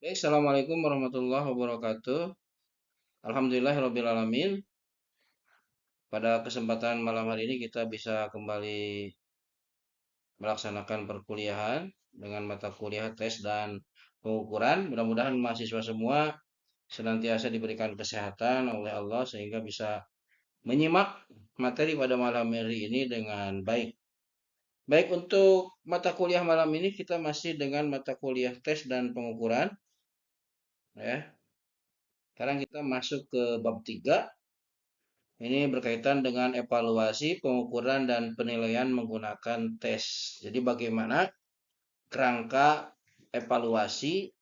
Baik, Assalamualaikum warahmatullahi wabarakatuh. Alhamdulillahirrabbilalamin. Pada kesempatan malam hari ini kita bisa kembali melaksanakan perkuliahan dengan mata kuliah tes dan pengukuran. Mudah-mudahan mahasiswa semua senantiasa diberikan kesehatan oleh Allah sehingga bisa menyimak materi pada malam hari ini dengan baik. Baik, untuk mata kuliah malam ini kita masih dengan mata kuliah tes dan pengukuran, ya. Sekarang kita masuk ke bab 3. Ini berkaitan dengan evaluasi, pengukuran, dan penilaian menggunakan tes. Jadi bagaimana kerangka evaluasi,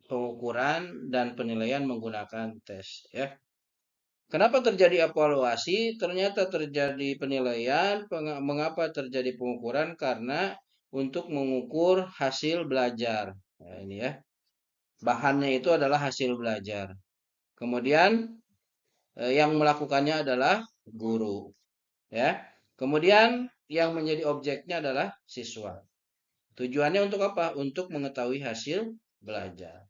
pengukuran, dan penilaian menggunakan tes. Ya. Kenapa terjadi evaluasi? Ternyata terjadi penilaian. Mengapa terjadi pengukuran? Karena untuk mengukur hasil belajar. Nah, ini ya. Bahannya itu adalah hasil belajar. Kemudian yang melakukannya adalah guru. Ya. Kemudian yang menjadi objeknya adalah siswa. Tujuannya untuk apa? Untuk mengetahui hasil belajar.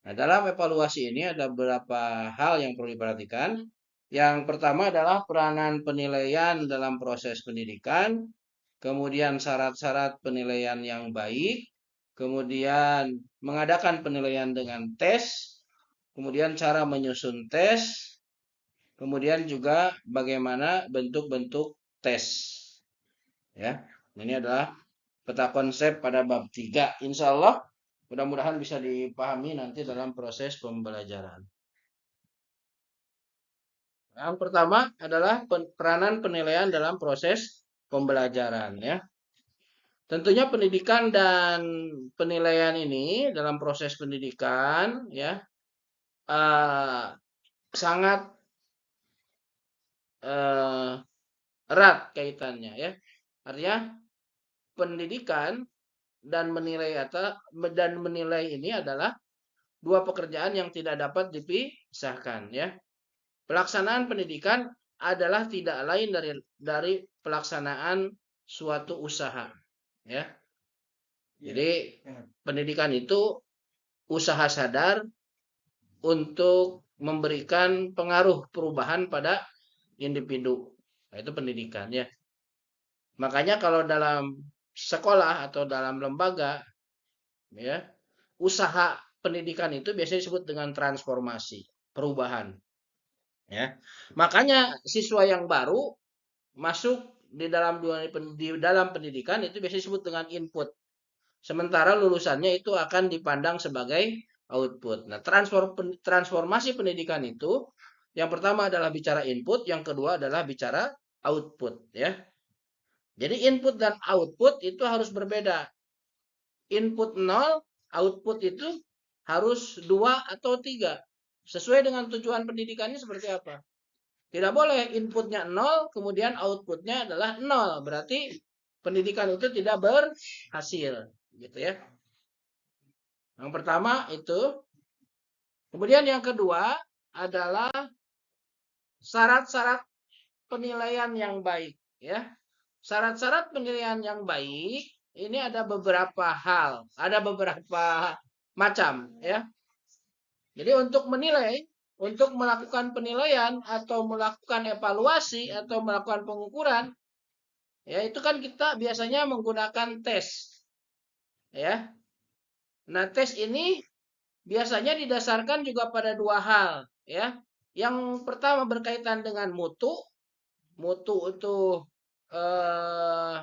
Nah, dalam evaluasi ini ada beberapa hal yang perlu diperhatikan. Yang pertama adalah peranan penilaian dalam proses pendidikan, kemudian syarat-syarat penilaian yang baik, kemudian mengadakan penilaian dengan tes, kemudian cara menyusun tes, kemudian juga bagaimana bentuk-bentuk tes. Ya, ini adalah peta konsep pada bab 3. Insya Allah mudah-mudahan bisa dipahami nanti dalam proses pembelajaran. Yang pertama adalah peranan penilaian dalam proses pembelajaran, ya. Tentunya pendidikan dan penilaian ini dalam proses pendidikan, ya, eh, sangat eh, erat kaitannya, ya. Artinya pendidikan dan menilai ini adalah dua pekerjaan yang tidak dapat dipisahkan, ya. Pelaksanaan pendidikan adalah tidak lain dari pelaksanaan suatu usaha, ya. Jadi pendidikan itu usaha sadar untuk memberikan pengaruh perubahan pada individu. Nah, itu pendidikan, ya. Makanya kalau dalam sekolah atau dalam lembaga, ya, usaha pendidikan itu biasanya disebut dengan transformasi, perubahan, ya. Makanya siswa yang baru masuk di dalam pendidikan itu biasanya disebut dengan input. Sementara lulusannya itu akan dipandang sebagai output. Nah, transformasi pendidikan itu yang pertama adalah bicara input, yang kedua adalah bicara output, ya. Jadi input dan output itu harus berbeda. Input 0, output itu harus 2 atau 3. Sesuai dengan tujuan pendidikannya seperti apa? Tidak boleh inputnya 0, kemudian outputnya adalah 0. Berarti pendidikan itu tidak berhasil. Gitu ya. Yang pertama itu. Kemudian yang kedua adalah syarat-syarat penilaian yang baik. Ya. Syarat-syarat penilaian yang baik ini ada beberapa hal, ada beberapa macam, ya. Jadi untuk menilai, untuk melakukan penilaian atau melakukan evaluasi atau melakukan pengukuran, ya itu kan kita biasanya menggunakan tes, ya. Nah, tes ini biasanya didasarkan juga pada dua hal, ya. Yang pertama berkaitan dengan mutu, mutu itu eh,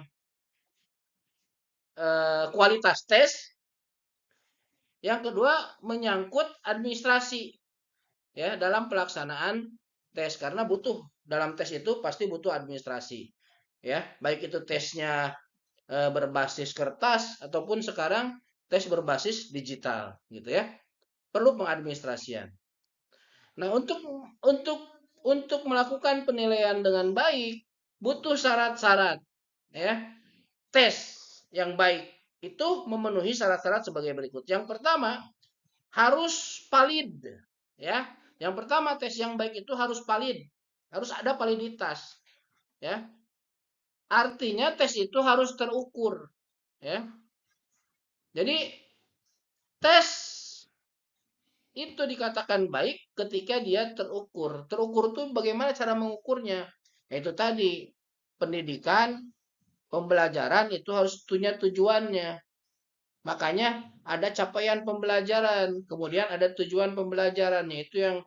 kualitas tes. Yang kedua menyangkut administrasi, ya, dalam pelaksanaan tes karena butuh dalam tes itu pasti butuh administrasi, ya, baik itu tesnya berbasis kertas ataupun sekarang tes berbasis digital, gitu ya, perlu pengadministrasian. Nah, untuk melakukan penilaian dengan baik butuh syarat-syarat, ya. Tes yang baik itu memenuhi syarat-syarat sebagai berikut. Yang pertama harus valid, ya. Yang pertama tes yang baik itu harus valid, harus ada validitas, ya. Artinya tes itu harus terukur, ya. Jadi Tes itu dikatakan baik ketika dia terukur. Terukur itu bagaimana cara mengukurnya? Itu tadi, pendidikan, pembelajaran itu harus punya tujuannya. Makanya ada capaian pembelajaran, kemudian ada tujuan pembelajaran, yaitu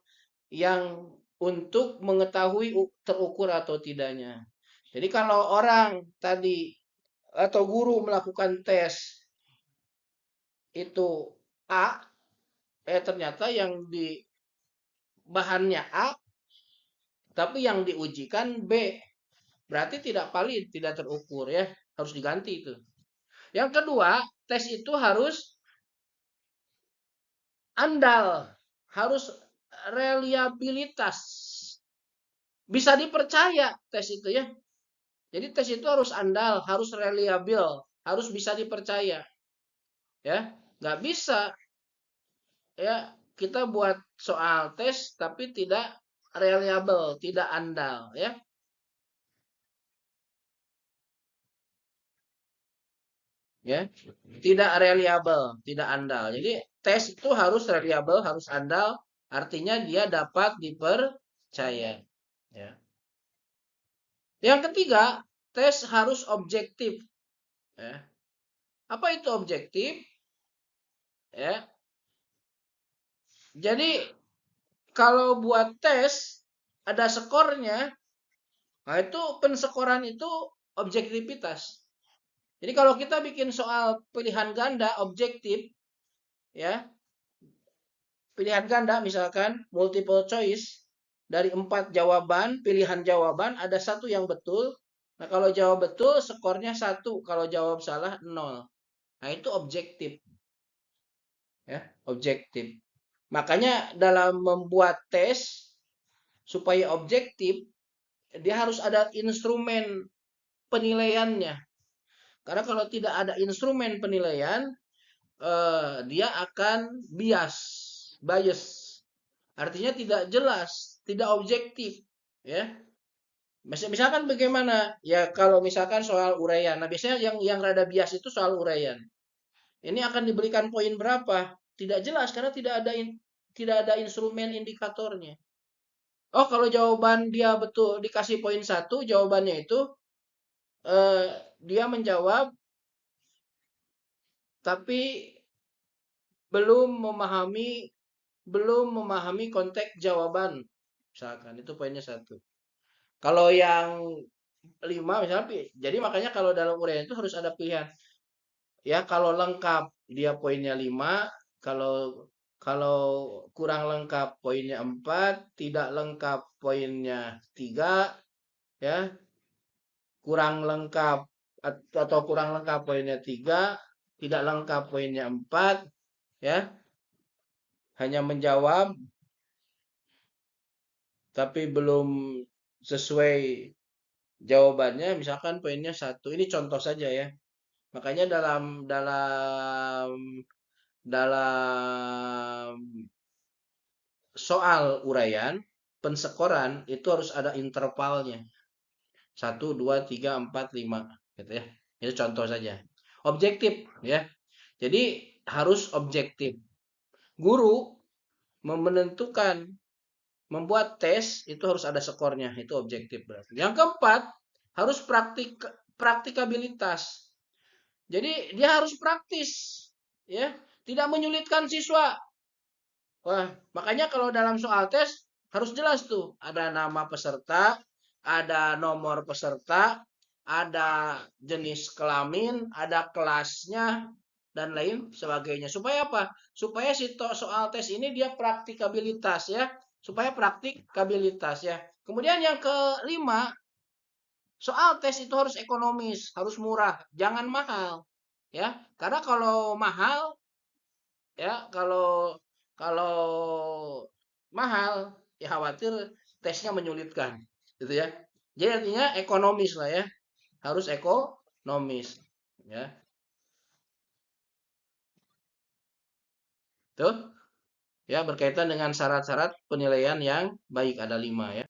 yang untuk mengetahui terukur atau tidaknya. Jadi kalau orang tadi atau guru melakukan tes itu A, ternyata yang di bahannya A, tapi yang diujikan B, berarti tidak valid, tidak terukur ya, harus diganti itu. Yang kedua, tes itu harus andal, harus reliabilitas, bisa dipercaya tes itu ya. Jadi tes itu harus andal, harus reliable, harus bisa dipercaya ya. Nggak bisa ya kita buat soal tes tapi tidak reliable, tidak andal ya. Ya, tidak reliable, tidak andal. Jadi tes itu harus reliable, harus andal, artinya dia dapat dipercaya. Ya. Yang ketiga, tes harus objektif. Ya. Apa itu objektif? Ya. Jadi kalau buat tes ada skornya, nah itu pensekoran itu objektivitas. Jadi kalau kita bikin soal pilihan ganda objektif, ya pilihan ganda misalkan multiple choice dari 4 jawaban, pilihan jawaban ada satu yang betul. Nah kalau jawab betul skornya 1, kalau jawab salah 0. Nah itu objektif, ya objektif. Makanya dalam membuat tes supaya objektif dia harus ada instrumen penilaiannya. Karena kalau tidak ada instrumen penilaian, dia akan bias. Artinya tidak jelas, tidak objektif, ya. Misalkan bagaimana? Ya kalau misalkan soal uraian. Nah, biasanya yang rada bias itu soal uraian. Ini akan diberikan poin berapa? Tidak jelas karena tidak ada instrumen indikatornya. Oh, kalau jawaban dia betul dikasih poin 1, jawabannya itu eh, dia menjawab tapi belum memahami konteks jawaban. Misalkan itu poinnya 1. Kalau yang 5 misalnya, jadi makanya kalau dalam uraian itu harus ada pilihan. Ya, kalau lengkap dia poinnya 5, kalau kalau kurang lengkap poinnya 4, tidak lengkap poinnya 3, ya. Kurang lengkap atau kurang lengkap poinnya 3, tidak lengkap poinnya 4, ya. Hanya menjawab tapi belum sesuai jawabannya, misalkan poinnya 1. Ini contoh saja ya. Makanya dalam dalam soal uraian, pensekoran itu harus ada intervalnya. 1, 2, 3, 4, 5 gitu ya. Itu contoh saja. Objektif ya. Jadi harus objektif. Guru menentukan membuat tes itu harus ada skornya, itu objektif berarti. Yang keempat, harus praktikabilitas. Jadi dia harus praktis, ya, tidak menyulitkan siswa. Wah, makanya kalau dalam soal tes harus jelas tuh, ada nama peserta, ada nomor peserta, ada jenis kelamin, ada kelasnya, dan lain sebagainya. Supaya apa? Supaya si soal tes ini dia praktikabilitas ya, supaya praktikabilitas ya. Kemudian yang kelima, soal tes itu harus ekonomis, harus murah, jangan mahal ya. Karena kalau mahal ya, kalau mahal ya khawatir tesnya menyulitkan gitu ya. Jadi artinya ekonomis lah ya, harus ekonomis ya. Tuh ya berkaitan dengan syarat-syarat penilaian yang baik ada 5 ya.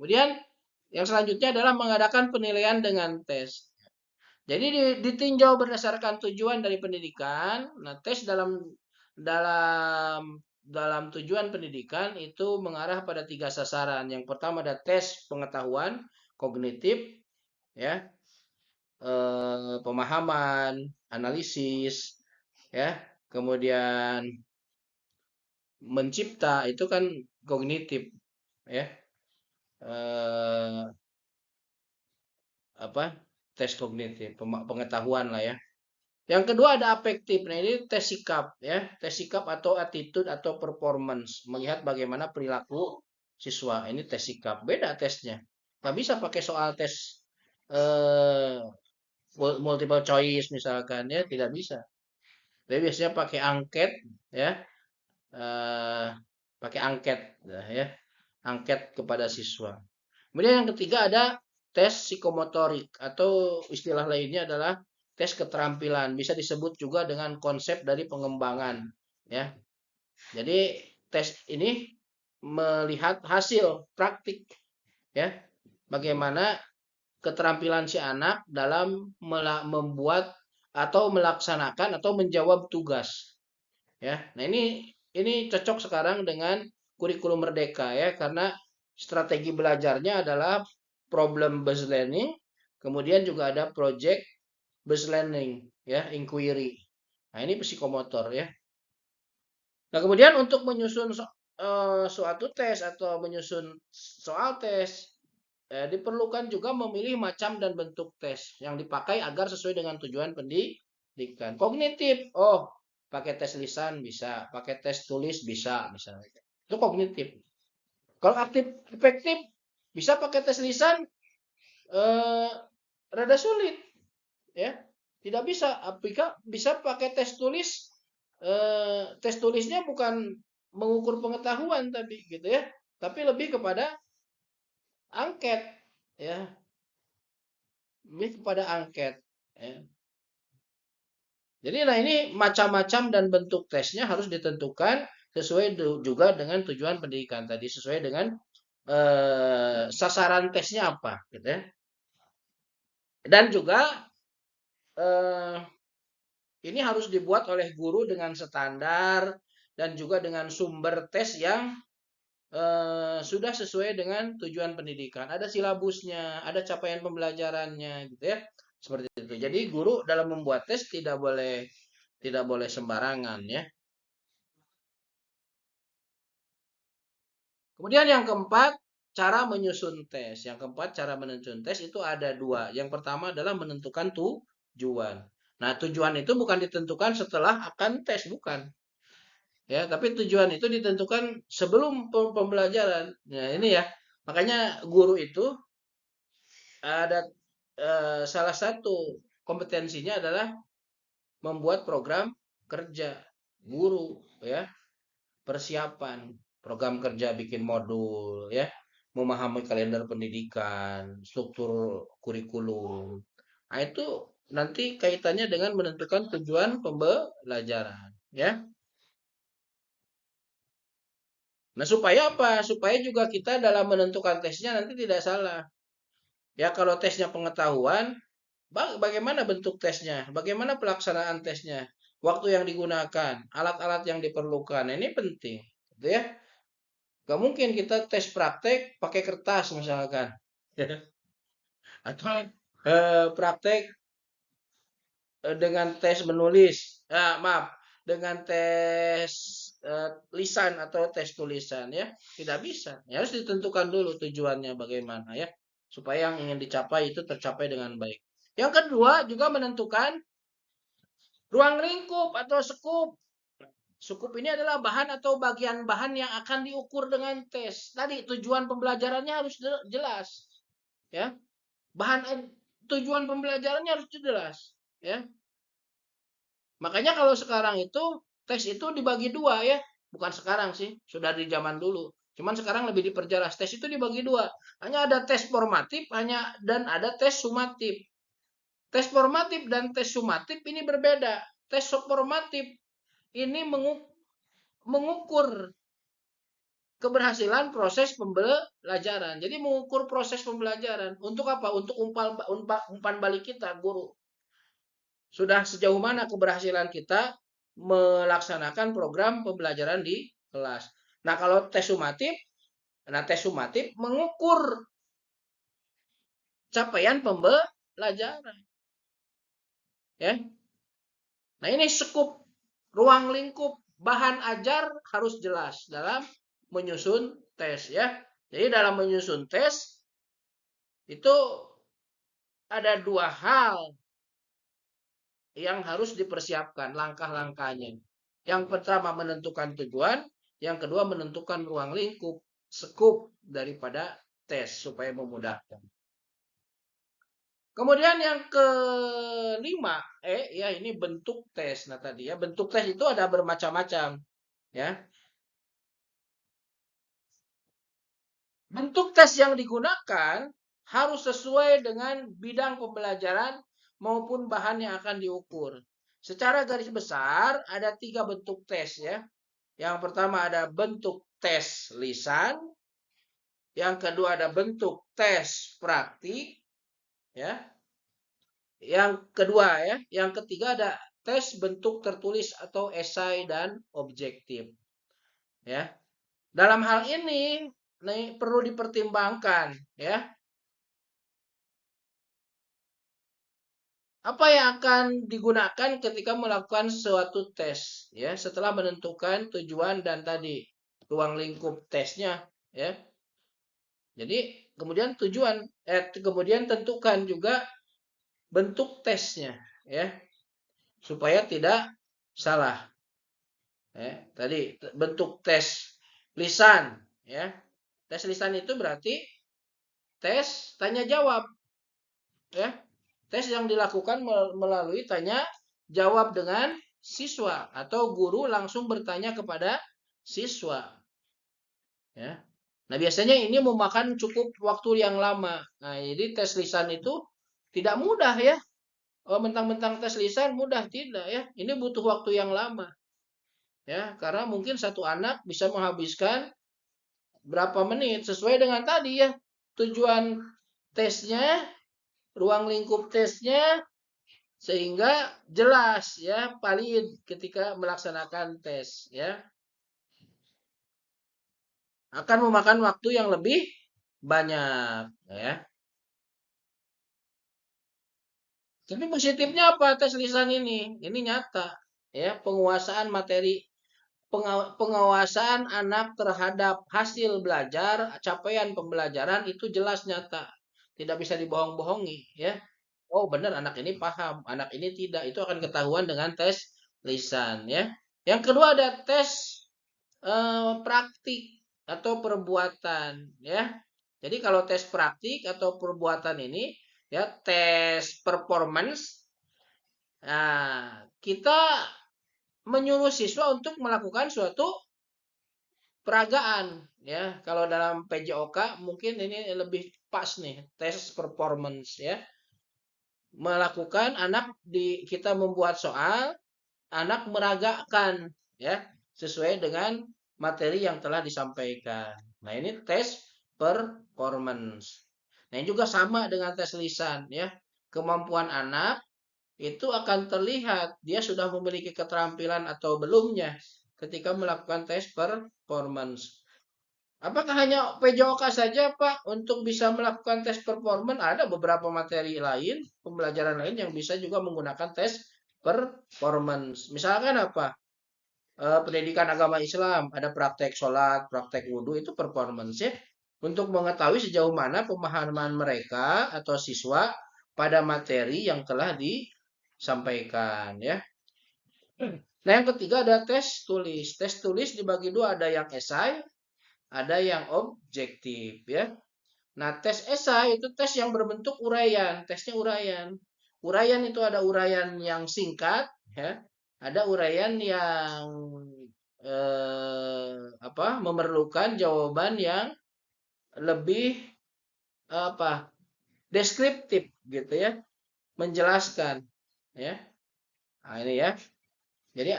Kemudian yang selanjutnya adalah mengadakan penilaian dengan tes. Jadi ditinjau berdasarkan tujuan dari pendidikan. Nah, tes dalam dalam tujuan pendidikan itu mengarah pada 3 sasaran. Yang pertama ada tes pengetahuan kognitif, ya, pemahaman, analisis, ya, kemudian mencipta itu kan kognitif, ya, eh, apa, tes kognitif, pengetahuan lah ya. Yang kedua ada afektif. Nah, ini tes sikap ya, tes sikap atau attitude atau performance, melihat bagaimana perilaku siswa. Ini tes sikap, beda tesnya. Nggak bisa pakai soal tes eh, multiple choice misalkan ya, tidak bisa. Tapi biasanya pakai angket ya, eh, pakai angket ya, angket kepada siswa. Kemudian yang ketiga ada tes psikomotorik atau istilah lainnya adalah tes keterampilan. Bisa disebut juga dengan konsep dari pengembangan, ya. Jadi tes ini melihat hasil praktik, ya. Bagaimana keterampilan si anak dalam membuat atau melaksanakan atau menjawab tugas, ya. Nah, ini cocok sekarang dengan kurikulum merdeka ya, karena strategi belajarnya adalah problem based learning, kemudian juga ada project based learning ya, inquiry. Nah, ini psikomotor ya. Nah, kemudian untuk menyusun suatu tes atau menyusun soal tes, diperlukan juga memilih macam dan bentuk tes yang dipakai agar sesuai dengan tujuan pendidikan. Kognitif, oh pakai tes lisan bisa, pakai tes tulis bisa, misalnya. Itu kognitif. Kalau aktif efektif bisa pakai tes lisan, rada sulit, ya. Tidak bisa, bisa pakai tes tulis. Tes tulisnya bukan mengukur pengetahuan tapi gitu ya, tapi lebih kepada angket, ya, lebih kepada angket. Ya. Jadi nah ini macam-macam dan bentuk tesnya harus ditentukan sesuai juga dengan tujuan pendidikan tadi, sesuai dengan sasaran tesnya apa, gitu ya. Dan juga ini harus dibuat oleh guru dengan standar dan juga dengan sumber tes yang sudah sesuai dengan tujuan pendidikan. Ada silabusnya, ada capaian pembelajarannya, gitu ya. Seperti itu. Jadi guru dalam membuat tes tidak boleh sembarangan ya. Kemudian yang keempat, cara menyusun tes. Yang keempat, cara menyusun tes itu ada dua. Yang pertama adalah menentukan tujuan. Nah, tujuan itu bukan ditentukan setelah akan tes, bukan. Ya, tapi tujuan itu ditentukan sebelum pembelajaran. Nah, ini ya. Makanya guru itu ada salah satu kompetensinya adalah membuat program kerja guru ya, persiapan program kerja, bikin modul ya, memahami kalender pendidikan, struktur kurikulum. Nah, itu nanti kaitannya dengan menentukan tujuan pembelajaran ya. Nah, supaya apa? Supaya juga kita dalam menentukan tesnya nanti tidak salah. Ya, kalau tesnya pengetahuan, bagaimana bentuk tesnya? Bagaimana pelaksanaan tesnya? Waktu yang digunakan, alat-alat yang diperlukan. Nah, ini penting, gitu ya. Gak mungkin kita tes praktek pakai kertas misalkan. Atau praktek dengan tes menulis. Maaf, dengan tes lisan atau tes tulisan ya. Tidak bisa. Ya, harus ditentukan dulu tujuannya bagaimana ya. Supaya yang ingin dicapai itu tercapai dengan baik. Yang kedua juga menentukan ruang lingkup atau skup. Skup ini adalah bahan atau bagian bahan yang akan diukur dengan tes. Tadi tujuan pembelajarannya harus jelas, ya. Bahan tujuan pembelajarannya harus jelas, ya. Makanya kalau sekarang itu tes itu dibagi dua ya. Bukan sekarang sih, sudah di zaman dulu. Cuman sekarang lebih diperjelas. Tes itu dibagi dua. Hanya ada tes formatif, dan ada tes sumatif. Tes formatif dan tes sumatif ini berbeda. Tes formatif ini mengukur keberhasilan proses pembelajaran. Jadi mengukur proses pembelajaran. Untuk apa? Untuk umpan balik kita, guru. Sudah sejauh mana keberhasilan kita melaksanakan program pembelajaran di kelas. Nah, kalau tes sumatif, mengukur capaian pembelajaran, ya. Nah, ini skup ruang lingkup bahan ajar harus jelas dalam menyusun tes, ya. Jadi dalam menyusun tes itu ada dua hal yang harus dipersiapkan langkah-langkahnya. Yang pertama menentukan tujuan, yang kedua menentukan ruang lingkup, skup daripada tes supaya memudahkan. Kemudian yang kelima, ya ini bentuk tes. Nah tadi ya bentuk tes itu ada bermacam-macam, ya. Bentuk tes yang digunakan harus sesuai dengan bidang pembelajaran maupun bahan yang akan diukur. Secara garis besar ada 3 bentuk tes, ya. Yang pertama ada bentuk tes lisan, yang kedua ada bentuk tes praktik, ya. Yang kedua, ya, yang ketiga ada tes bentuk tertulis atau esai dan objektif, ya. Dalam hal ini perlu dipertimbangkan, ya. Apa yang akan digunakan ketika melakukan suatu tes, ya, setelah menentukan tujuan dan tadi ruang lingkup tesnya, ya. Jadi kemudian tentukan juga bentuk tesnya, ya, supaya tidak salah. Ya, tadi bentuk tes lisan, ya. Tes lisan itu berarti tes tanya jawab, ya. Tes yang dilakukan melalui tanya jawab dengan siswa atau guru langsung bertanya kepada siswa, ya. Nah, biasanya ini memakan cukup waktu yang lama. Nah, jadi tes lisan itu tidak mudah, ya. Oh, mentang-mentang tes lisan mudah, tidak, ya. Ini butuh waktu yang lama, ya, karena mungkin satu anak bisa menghabiskan berapa menit sesuai dengan tadi, ya, tujuan tesnya, ruang lingkup tesnya, sehingga jelas, ya, valid ketika melaksanakan tes, ya. Akan memakan waktu yang lebih banyak, ya. Tapi positifnya apa tes lisan ini? Ini nyata, ya, penguasaan materi, pengawasan anak terhadap hasil belajar, capaian pembelajaran itu jelas nyata. Tidak bisa dibohong-bohongi, ya. Oh, benar anak ini paham, anak ini tidak. Itu akan ketahuan dengan tes lisan, ya. Yang kedua ada tes praktik atau perbuatan, ya. Jadi kalau tes praktik atau perbuatan ini, ya, tes performance, nah, kita menyuruh siswa untuk melakukan suatu peragaan, ya. Kalau dalam PJOK mungkin ini lebih pas nih, tes performance, ya. Melakukan kita membuat soal, anak meragakan, ya, sesuai dengan materi yang telah disampaikan. Nah, ini tes performance. Nah, ini juga sama dengan tes lisan, ya. Kemampuan anak itu akan terlihat dia sudah memiliki keterampilan atau belumnya ketika melakukan tes performance. Apakah hanya PJOK saja, Pak, untuk bisa melakukan tes performance? Ada beberapa materi lain, pembelajaran lain yang bisa juga menggunakan tes performance. Misalkan apa? Pendidikan agama Islam, ada praktek sholat, praktek wudhu, itu performance, ya. Untuk mengetahui sejauh mana pemahaman mereka atau siswa pada materi yang telah disampaikan, ya. Nah, yang ketiga ada tes tulis. Tes tulis dibagi dua, ada yang esai, ada yang objektif, ya. Nah, tes esai itu tes yang berbentuk uraian, tesnya uraian. Uraian itu ada uraian yang singkat, ya. Ada uraian yang memerlukan jawaban yang lebih deskriptif, gitu, ya, menjelaskan, ya. Nah, ini, ya. Jadi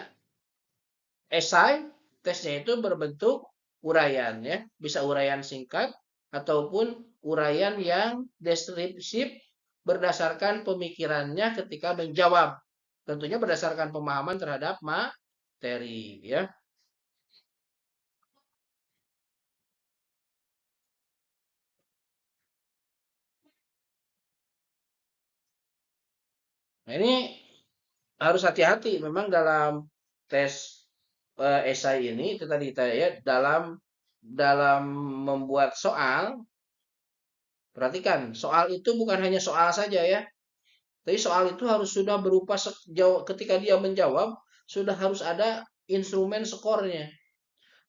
esai tesnya itu berbentuk uraian, ya. Bisa uraian singkat ataupun uraian yang deskriptif berdasarkan pemikirannya ketika menjawab. Tentunya berdasarkan pemahaman terhadap materi, ya. Nah, ini harus hati-hati memang dalam tes esai ini itu tadi ya, dalam membuat soal. Perhatikan, soal itu bukan hanya soal saja ya. Tapi soal itu harus sudah berupa ketika dia menjawab sudah harus ada instrumen skornya.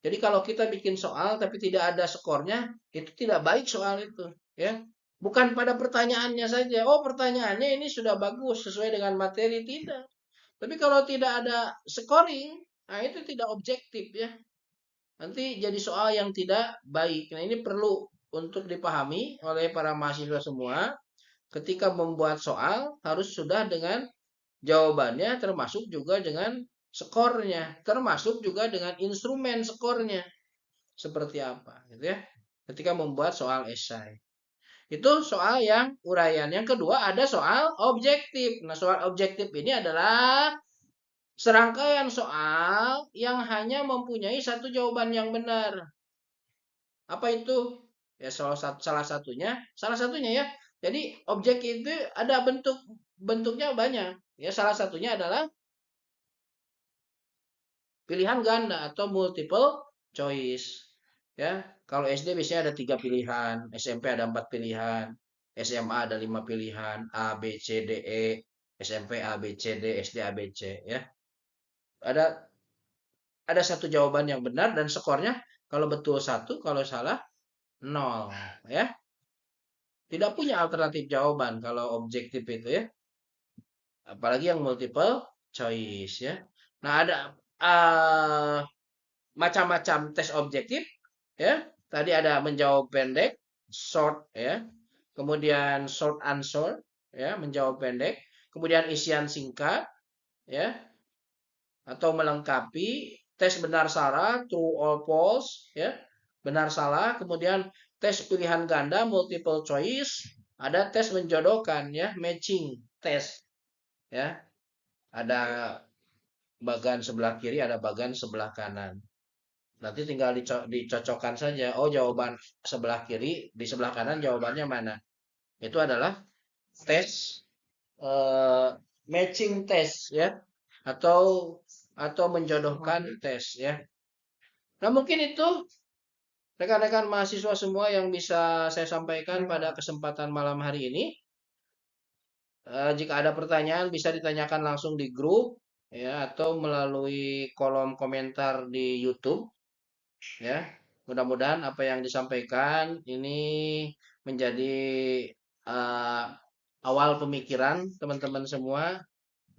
Jadi kalau kita bikin soal tapi tidak ada skornya, itu tidak baik soal itu, ya. Bukan pada pertanyaannya saja. Oh, pertanyaannya ini sudah bagus sesuai dengan materi, tidak. Tapi kalau tidak ada scoring, nah itu tidak objektif ya. Nanti jadi soal yang tidak baik. Nah, ini perlu untuk dipahami oleh para mahasiswa semua. Ketika membuat soal harus sudah dengan jawabannya, termasuk juga dengan skornya, termasuk juga dengan instrumen skornya seperti apa, gitu ya. Ketika membuat soal esai, itu soal yang uraian. Yang kedua ada soal objektif. Nah, soal objektif ini atuh serangkaian soal yang hanya mempunyai satu jawaban yang benar. Apa itu? Ya salah satunya ya. Jadi objek itu ada bentuknya banyak. Ya salah satunya adalah pilihan ganda atau multiple choice. Ya, kalau SD biasanya ada 3 pilihan, SMP ada 4 pilihan, SMA ada 5 pilihan, A, B, C, D, E, SMP A, B, C, D, SD A, B, C. Ya, ada satu jawaban yang benar dan skornya kalau betul 1, kalau salah 0. Ya, tidak punya alternatif jawaban kalau objektif itu ya. Apalagi yang multiple choice ya. Nah, ada macam-macam tes objektif ya. Tadi ada menjawab pendek, short ya. Kemudian short answer ya, menjawab pendek. Kemudian isian singkat ya, atau melengkapi tes benar salah, true or false ya. Benar salah, kemudian tes pilihan ganda multiple choice, ada tes menjodohkan ya, matching test ya. Ada bagan sebelah kiri, ada bagan sebelah kanan. Nanti tinggal dicocokkan saja. Oh, jawaban sebelah kiri, di sebelah kanan jawabannya mana? Itu adalah tes matching test ya, atau menjodohkan tes ya. Nah, mungkin itu rekan-rekan mahasiswa semua yang bisa saya sampaikan pada kesempatan malam hari ini. Jika ada pertanyaan bisa ditanyakan langsung di grup ya, atau melalui kolom komentar di YouTube ya. Mudah-mudahan apa yang disampaikan ini menjadi uh, awal pemikiran teman-teman semua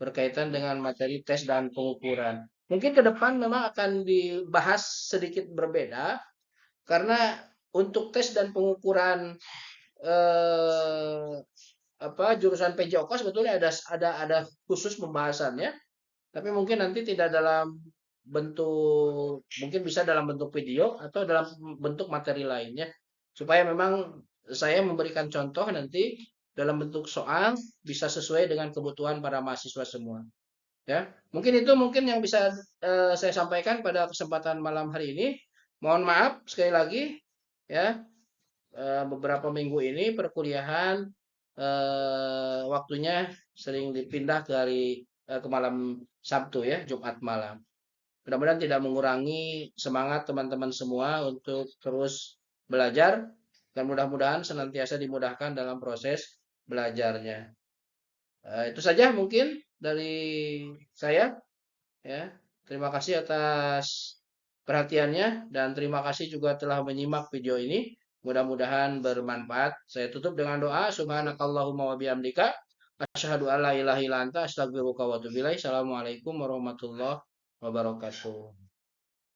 berkaitan dengan materi tes dan pengukuran. Mungkin ke depan memang akan dibahas sedikit berbeda karena untuk tes dan pengukuran eh, jurusan PJOK sebetulnya ada khusus pembahasannya, tapi mungkin nanti tidak dalam bentuk, mungkin bisa dalam bentuk video atau dalam bentuk materi lainnya, supaya memang saya memberikan contoh nanti dalam bentuk soal bisa sesuai dengan kebutuhan para mahasiswa semua. Ya, mungkin itu yang bisa saya sampaikan pada kesempatan malam hari ini. Mohon maaf sekali lagi ya, beberapa minggu ini perkuliahan waktunya sering dipindah ke malam Sabtu ya, Jumat malam. Mudah-mudahan tidak mengurangi semangat teman-teman semua untuk terus belajar dan mudah-mudahan senantiasa dimudahkan dalam proses belajarnya. Itu saja mungkin dari saya ya. Terima kasih atas perhatiannya dan terima kasih juga telah menyimak video ini. Mudah-mudahan bermanfaat. Saya tutup dengan doa. Subhanakallahumma wa bihamdika asyhadu an la ilaha illa anta astaghfiruka wa atubu ilaik. Assalamualaikum warahmatullahi wabarakatuh.